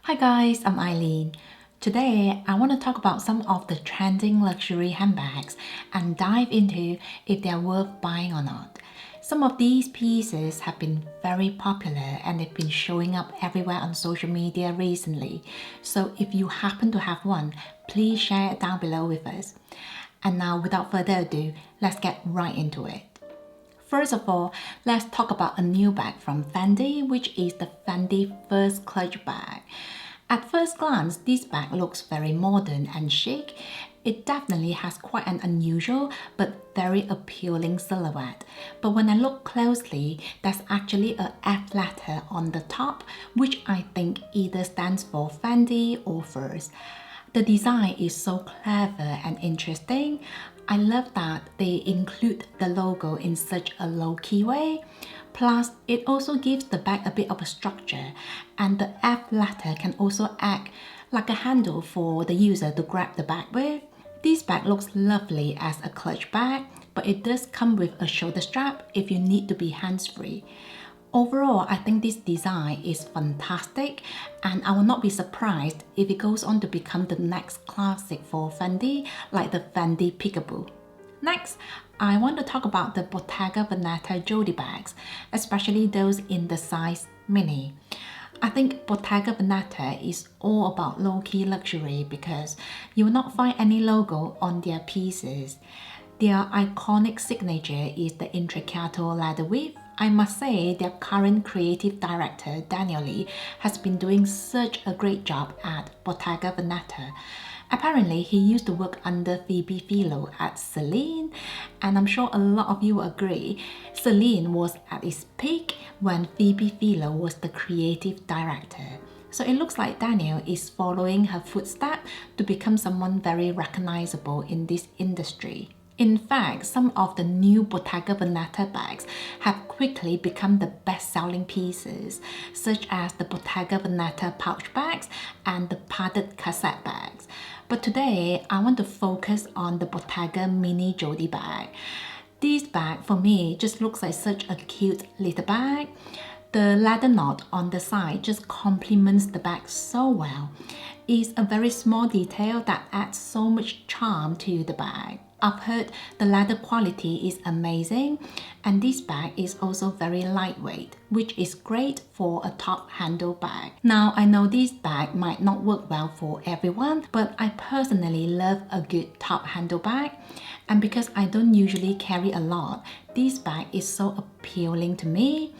Hi guys, I'm Eileen. Today, I want to talk about some of the trending luxury handbags and dive into if they're worth buying or not. Some of these pieces have been very popular and they've been showing up everywhere on social media recently. So if you happen to have one, please share it down below with us. And now, without further ado, let's get right into it. First of all, let's talk about a new bag from Fendi, which is the Fendi First Clutch bag. At first glance, this bag looks very modern and chic. It definitely has quite an unusual but very appealing silhouette. But when I look closely, there's actually a F letter on the top, which I think either stands for Fendi or First. The design is so clever and interesting. I love that they include the logo in such a low-key way. Plus, it also gives the bag a bit of a structure, and the F letter can also act like a handle for the user to grab the bag with. This bag looks lovely as a clutch bag, but it does come with a shoulder strap if you need to be hands-free. Overall, I think this design is fantastic, and I will not be surprised if it goes on to become the next classic for Fendi, like the Fendi Peekaboo. Next, I want to talk about the Bottega Jodie bags, especially those in the size mini. I think Bottega Veneta is all about low-key luxury because you will not find any logo on their pieces. Their iconic signature is the intricato leather weave. I must say their current creative director, Daniel Lee, has been doing such a great job at Bottega Veneta. Apparently, he used to work under Phoebe Philo at Celine, and I'm sure a lot of you agree, Celine was at its peak when Phoebe Philo was the creative director. So it looks like Daniel is following her footsteps to become someone very recognizable in this industry. In fact, some of the new Bottega Veneta bags have quickly become the best-selling pieces, such as the Bottega Veneta pouch bags and the padded cassette bags. But today, I want to focus on the Bottega Mini Jodie bag. This bag, for me, just looks like such a cute little bag. The leather knot on the side just complements the bag so well. It's a very small detail that adds so much charm to the bag. I've heard the leather quality is amazing, and this bag is also very lightweight, which is great for a top handle bag. Now, I know this bag might not work well for everyone, but I personally love a good top handle bag. And because I don't usually carry a lot, this bag is so appealing to me.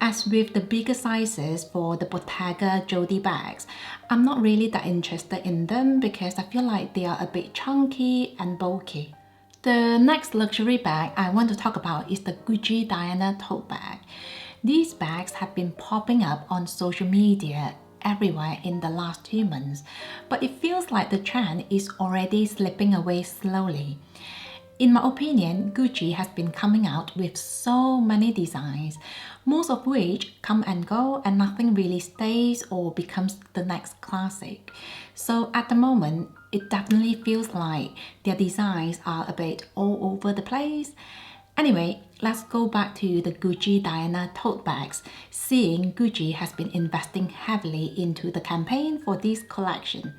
As with the bigger sizes for the Bottega Jodie bags, I'm not really that interested in them because I feel like they are a bit chunky and bulky. The next luxury bag I want to talk about is the Gucci Diana tote bag. These bags have been popping up on social media everywhere in the last 2 months, but it feels like the trend is already slipping away slowly. In my opinion, Gucci has been coming out with so many designs, most of which come and go and nothing really stays or becomes the next classic. So at the moment, it definitely feels like their designs are a bit all over the place. Anyway, let's go back to the Gucci Diana tote bags, seeing Gucci has been investing heavily into the campaign for this collection.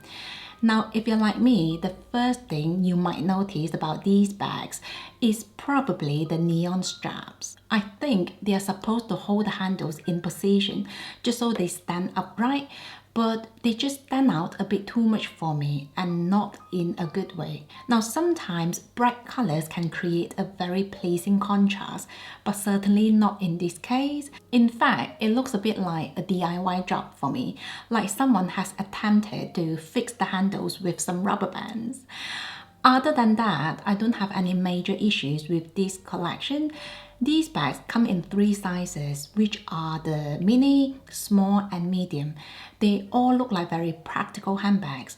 Now, if you're like me, the first thing you might notice about these bags is probably the neon straps. I think they are supposed to hold the handles in position just so they stand upright, but they just stand out a bit too much for me and not in a good way. Now, sometimes bright colors can create a very pleasing contrast, but certainly not in this case. In fact, it looks a bit like a DIY job for me, like someone has attempted to fix the handles with some rubber bands. Other than that, I don't have any major issues with this collection. These bags come in 3 sizes, which are the mini, small and medium. They all look like very practical handbags.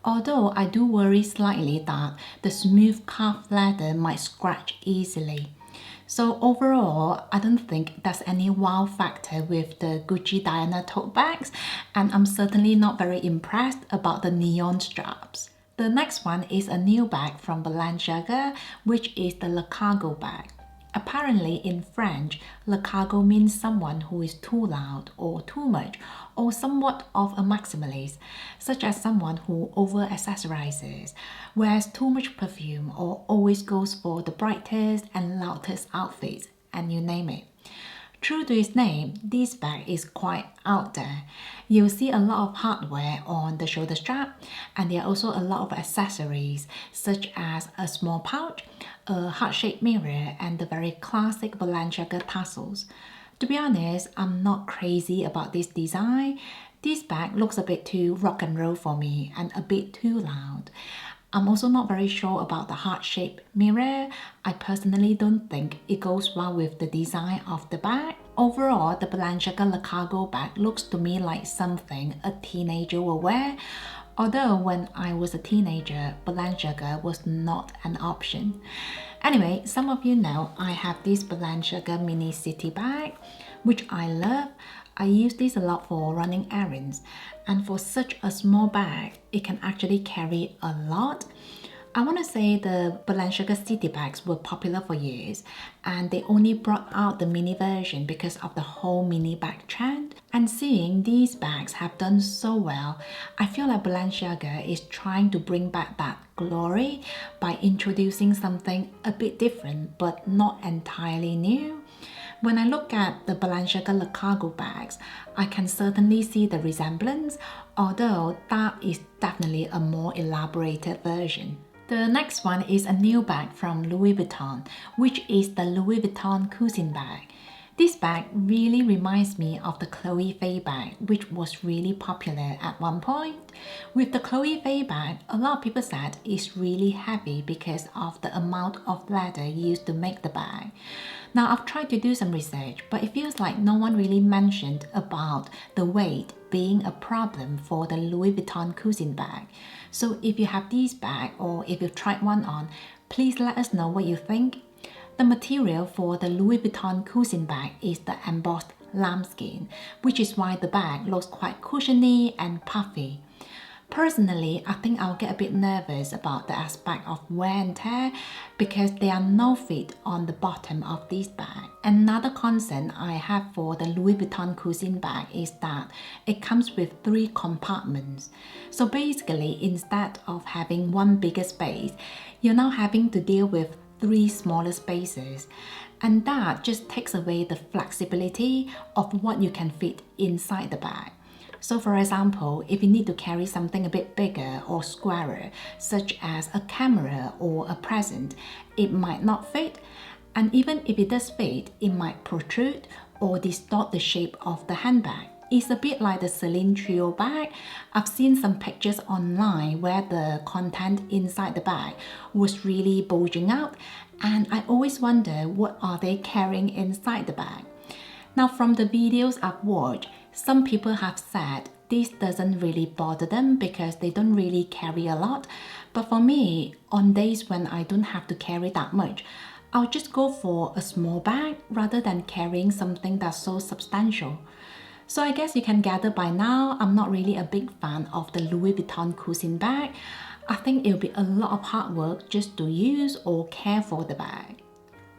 Although I do worry slightly that the smooth calf leather might scratch easily. So overall, I don't think there's any wow factor with the Gucci Diana tote bags, and I'm certainly not very impressed about the neon straps. The next one is a new bag from Balenciaga, which is the Le Cargo bag. Apparently in French, le cargo means someone who is too loud or too much or somewhat of a maximalist, such as someone who over-accessorizes, wears too much perfume or always goes for the brightest and loudest outfits, and you name it. True to its name, this bag is quite out there. You'll see a lot of hardware on the shoulder strap, and there are also a lot of accessories such as a small pouch, a heart-shaped mirror, and the very classic Balenciaga tassels. To be honest, I'm not crazy about this design. This bag looks a bit too rock and roll for me and a bit too loud. I'm also not very sure about the heart-shaped mirror. I personally don't think it goes well with the design of the bag. Overall, the Balenciaga Le Cargo bag looks to me like something a teenager will wear. Although when I was a teenager, Balenciaga was not an option. Anyway, some of you know I have this Balenciaga Mini City bag, which I love. I use this a lot for running errands, and for such a small bag, it can actually carry a lot. I want to say the Balenciaga City bags were popular for years, and they only brought out the mini version because of the whole mini bag trend. And seeing these bags have done so well, I feel like Balenciaga is trying to bring back that glory by introducing something a bit different but not entirely new. When I look at the Balenciaga Le Cargo bags, I can certainly see the resemblance, although that is definitely a more elaborated version. The next one is a new bag from Louis Vuitton, which is the Louis Vuitton Coussine bag. This bag really reminds me of the Chloe Faye bag, which was really popular at one point. With the Chloe Faye bag, a lot of people said it's really heavy because of the amount of leather used to make the bag. Now, I've tried to do some research, but it feels like no one really mentioned about the weight being a problem for the Louis Vuitton Coussine bag. So if you have this bag or if you've tried one on, please let us know what you think. The material for the Louis Vuitton Coussine bag is the embossed lambskin, which is why the bag looks quite cushiony and puffy. Personally, I think I'll get a bit nervous about the aspect of wear and tear because there are no fit on the bottom of this bag. Another concern I have for the Louis Vuitton Coussine bag is that it comes with 3 compartments. So basically, instead of having one bigger space, you're now having to deal with 3 smaller spaces. And that just takes away the flexibility of what you can fit inside the bag. So for example, if you need to carry something a bit bigger or squarer, such as a camera or a present, it might not fit. And even if it does fit, it might protrude or distort the shape of the handbag. It's a bit like the Celine Trio bag. I've seen some pictures online where the content inside the bag was really bulging out, and I always wonder what are they carrying inside the bag. Now from the videos I've watched, some people have said this doesn't really bother them because they don't really carry a lot. But for me, on days when I don't have to carry that much, I'll just go for a small bag rather than carrying something that's so substantial. So I guess you can gather by now, I'm not really a big fan of the Louis Vuitton Coussine bag. I think it'll be a lot of hard work just to use or care for the bag.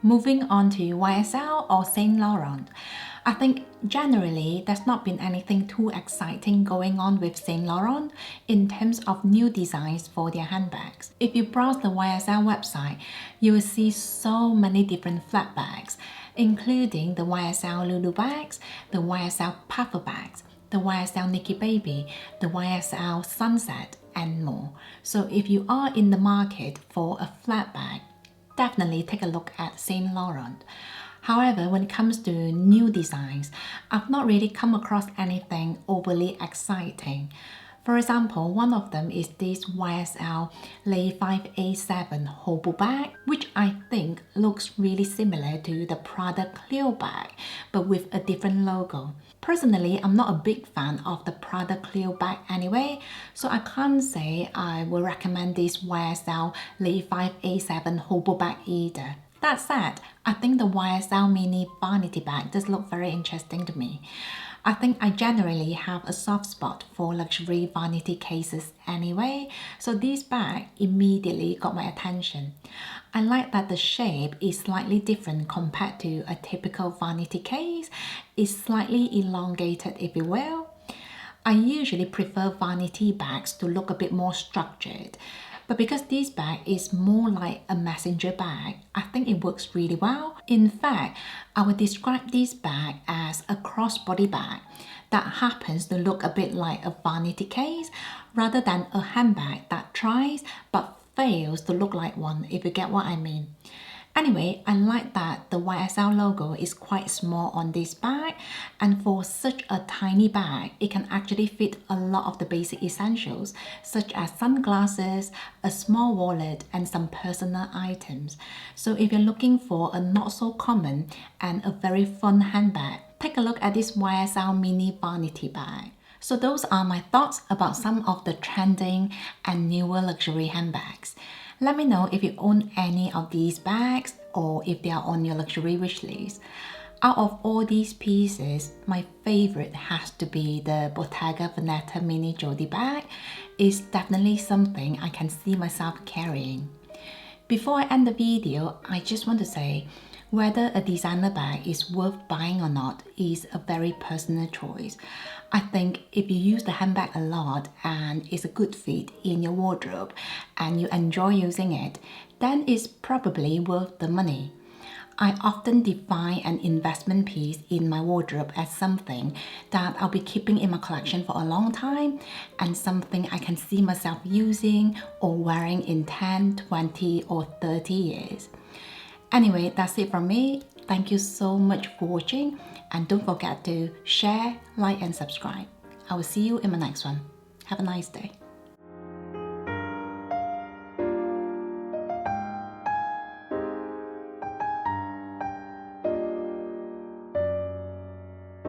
Moving on to YSL or Saint Laurent. I think generally there's not been anything too exciting going on with Saint Laurent in terms of new designs for their handbags. If you browse the YSL website, you will see so many different flat bags, including the YSL Lulu bags, the YSL Puffer bags, the YSL Nikki Baby, the YSL Sunset, and more. So if you are in the market for a flat bag, definitely take a look at Saint Laurent. However, when it comes to new designs, I've not really come across anything overly exciting. For example, one of them is this YSL Le 5A7 hobo bag, which I think looks really similar to the Prada Clio bag, but with a different logo. Personally, I'm not a big fan of the Prada Clio bag anyway, so I can't say I will recommend this YSL Le 5A7 hobo bag either. That said, I think the YSL Mini Vanity bag does look very interesting to me. I think I generally have a soft spot for luxury vanity cases anyway, so this bag immediately got my attention. I like that the shape is slightly different compared to a typical vanity case. It's slightly elongated, if you will. I usually prefer vanity bags to look a bit more structured, but because this bag is more like a messenger bag, I think it works really well. In fact, I would describe this bag as a crossbody bag that happens to look a bit like a vanity case rather than a handbag that tries but fails to look like one, if you get what I mean. Anyway, I like that the YSL logo is quite small on this bag, and for such a tiny bag, it can actually fit a lot of the basic essentials such as sunglasses, a small wallet, and some personal items. So if you're looking for a not so common and a very fun handbag, take a look at this YSL Mini Vanity bag. So those are my thoughts about some of the trending and newer luxury handbags. Let me know if you own any of these bags or if they are on your luxury wish list. Out of all these pieces, my favorite has to be the Bottega Veneta Mini Jodie bag. It's definitely something I can see myself carrying. Before I end the video, I just want to say whether a designer bag is worth buying or not is a very personal choice. I think if you use the handbag a lot and it's a good fit in your wardrobe and you enjoy using it, then it's probably worth the money. I often define an investment piece in my wardrobe as something that I'll be keeping in my collection for a long time and something I can see myself using or wearing in 10, 20 or 30 years. Anyway, that's it from me. Thank you so much for watching, and don't forget to share, like and subscribe. I will see you in my next one. Have a nice day.